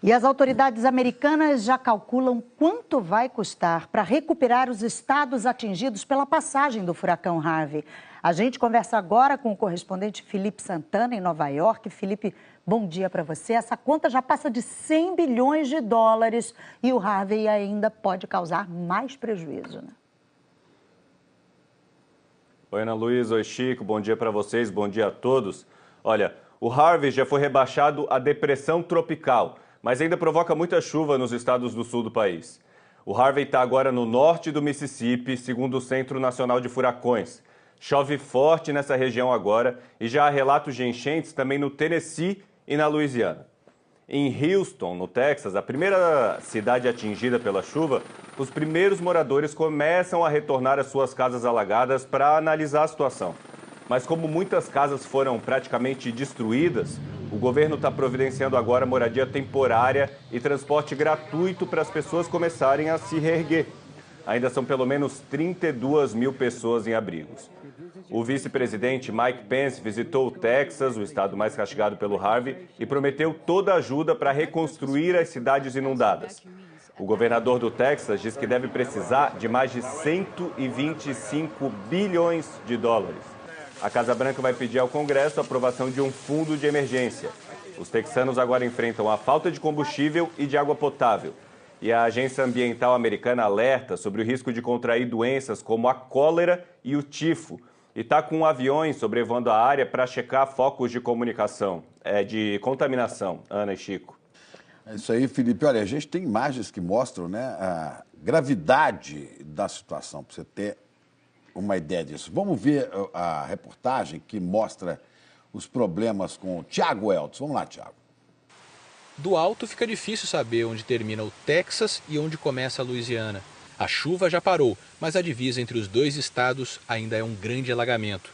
E as autoridades americanas já calculam quanto vai custar para recuperar os estados atingidos pela passagem do furacão Harvey. A gente conversa agora com o correspondente Felipe Santana, em Nova York. Felipe, bom dia para você. Essa conta já passa de 100 bilhões de dólares e o Harvey ainda pode causar mais prejuízo, né? Oi, Ana Luísa, oi, Chico, bom dia para vocês, bom dia a todos. Olha, o Harvey já foi rebaixado a depressão tropical, mas ainda provoca muita chuva nos estados do sul do país. O Harvey está agora no norte do Mississippi, segundo o Centro Nacional de Furacões. Chove forte nessa região agora e já há relatos de enchentes também no Tennessee e na Louisiana. Em Houston, no Texas, a primeira cidade atingida pela chuva, os primeiros moradores começam a retornar às suas casas alagadas para analisar a situação. Mas como muitas casas foram praticamente destruídas, o governo está providenciando agora moradia temporária e transporte gratuito para as pessoas começarem a se reerguer. Ainda são pelo menos 32 mil pessoas em abrigos. O vice-presidente Mike Pence visitou o Texas, o estado mais castigado pelo Harvey, e prometeu toda a ajuda para reconstruir as cidades inundadas. O governador do Texas diz que deve precisar de mais de 125 bilhões de dólares. A Casa Branca vai pedir ao Congresso a aprovação de um fundo de emergência. Os texanos agora enfrentam a falta de combustível e de água potável. E a Agência Ambiental Americana alerta sobre o risco de contrair doenças como a cólera e o tifo. E está com aviões sobrevoando a área para checar focos de de contaminação. Ana e Chico. É isso aí, Felipe. Olha, a gente tem imagens que mostram, né, a gravidade da situação, para você ter uma ideia disso. Vamos ver a reportagem que mostra os problemas com o Tiago Eltz. Vamos lá, Tiago. Do alto fica difícil saber onde termina o Texas e onde começa a Louisiana. A chuva já parou, mas a divisa entre os dois estados ainda é um grande alagamento.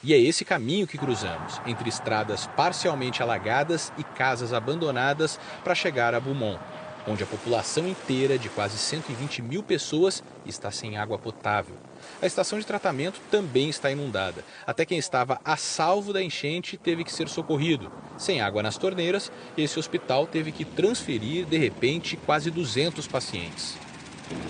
E é esse caminho que cruzamos, entre estradas parcialmente alagadas e casas abandonadas para chegar a Beaumont, onde a população inteira de quase 120 mil pessoas está sem água potável. A estação de tratamento também está inundada. Até quem estava a salvo da enchente teve que ser socorrido. Sem água nas torneiras, esse hospital teve que transferir, de repente, quase 200 pacientes.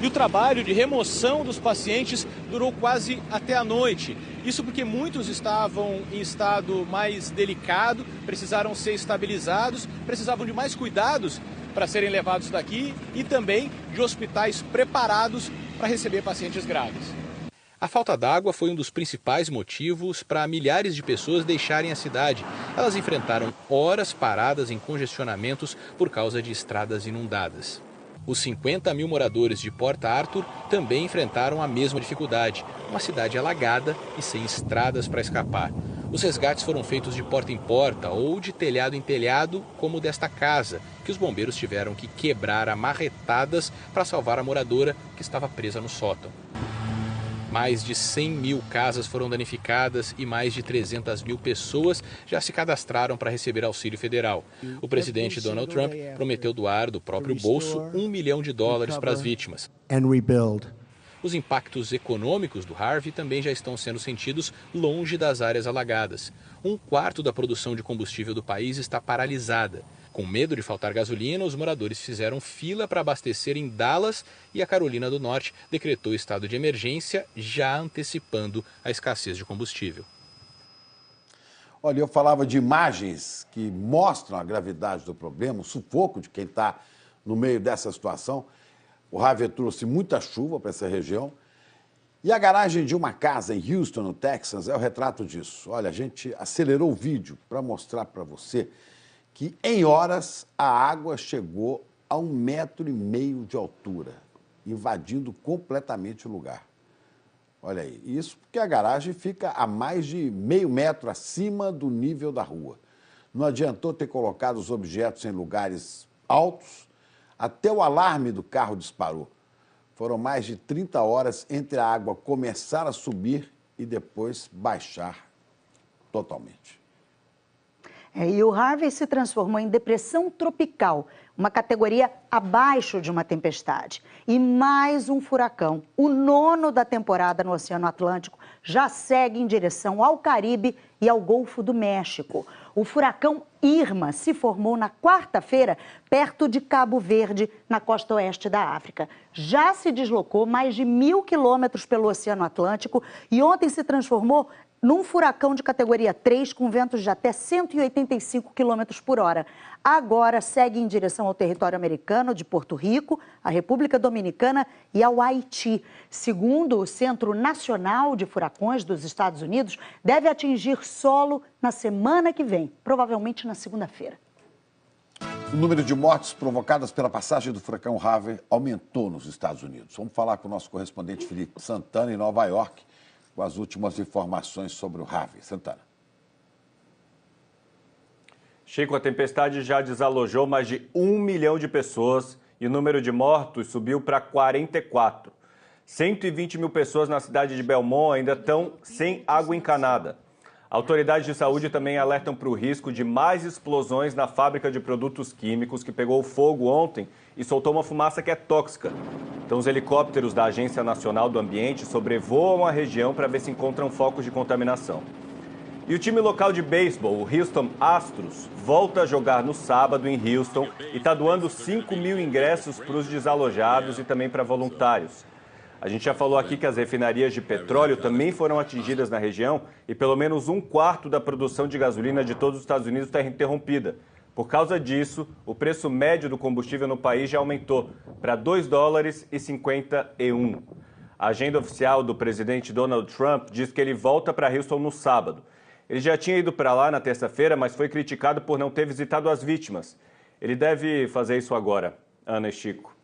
E o trabalho de remoção dos pacientes durou quase até a noite. Isso porque muitos estavam em estado mais delicado, precisaram ser estabilizados, precisavam de mais cuidados para serem levados daqui e também de hospitais preparados para receber pacientes graves. A falta d'água foi um dos principais motivos para milhares de pessoas deixarem a cidade. Elas enfrentaram horas paradas em congestionamentos por causa de estradas inundadas. Os 50 mil moradores de Port Arthur também enfrentaram a mesma dificuldade, uma cidade alagada e sem estradas para escapar. Os resgates foram feitos de porta em porta ou de telhado em telhado, como o desta casa, que os bombeiros tiveram que quebrar a marretadas para salvar a moradora que estava presa no sótão. Mais de 100 mil casas foram danificadas e mais de 300 mil pessoas já se cadastraram para receber auxílio federal. O presidente Donald Trump prometeu doar do próprio bolso $1 milhão para as vítimas. Os impactos econômicos do Harvey também já estão sendo sentidos longe das áreas alagadas. 1/4 da produção de combustível do país está paralisada. Com medo de faltar gasolina, os moradores fizeram fila para abastecer em Dallas e a Carolina do Norte decretou estado de emergência, já antecipando a escassez de combustível. Olha, eu falava de imagens que mostram a gravidade do problema, o sufoco de quem está no meio dessa situação. O Harvey trouxe muita chuva para essa região. E a garagem de uma casa em Houston, no Texas, é o retrato disso. Olha, a gente acelerou o vídeo para mostrar para você que em horas a água chegou a 1,5 metro de altura, invadindo completamente o lugar. Olha aí, isso porque a garagem fica a mais de meio metro acima do nível da rua. Não adiantou ter colocado os objetos em lugares altos, até o alarme do carro disparou. Foram mais de 30 horas entre a água começar a subir e depois baixar totalmente. E o Harvey se transformou em depressão tropical, uma categoria abaixo de uma tempestade. E mais um furacão, o 9º da temporada no Oceano Atlântico, já segue em direção ao Caribe e ao Golfo do México. O furacão Irma se formou na quarta-feira perto de Cabo Verde, na costa oeste da África. Já se deslocou mais de 1.000 quilômetros pelo Oceano Atlântico e ontem se transformou num furacão de categoria 3 com ventos de até 185 quilômetros por hora. Agora segue em direção ao território americano de Porto Rico, a República Dominicana e ao Haiti. Segundo o Centro Nacional de Furacões dos Estados Unidos, deve atingir solo na semana que vem, provavelmente na segunda-feira. O número de mortes provocadas pela passagem do furacão Harvey aumentou nos Estados Unidos. Vamos falar com o nosso correspondente Felipe Santana, em Nova York, com as últimas informações sobre o Harvey. Santana. Chico, a tempestade já desalojou mais de 1 milhão de pessoas e o número de mortos subiu para 44. 120 mil pessoas na cidade de Belmont ainda estão sem água encanada. Autoridades de saúde também alertam para o risco de mais explosões na fábrica de produtos químicos que pegou fogo ontem e soltou uma fumaça que é tóxica. Então, os helicópteros da Agência Nacional do Ambiente sobrevoam a região para ver se encontram focos de contaminação. E o time local de beisebol, o Houston Astros, volta a jogar no sábado em Houston e está doando 5 mil ingressos para os desalojados e também para voluntários. A gente já falou aqui que as refinarias de petróleo também foram atingidas na região e pelo menos 1/4 da produção de gasolina de todos os Estados Unidos está interrompida. Por causa disso, o preço médio do combustível no país já aumentou para $2,51. A agenda oficial do presidente Donald Trump diz que ele volta para Houston no sábado. Ele já tinha ido para lá na terça-feira, mas foi criticado por não ter visitado as vítimas. Ele deve fazer isso agora, Ana e Chico.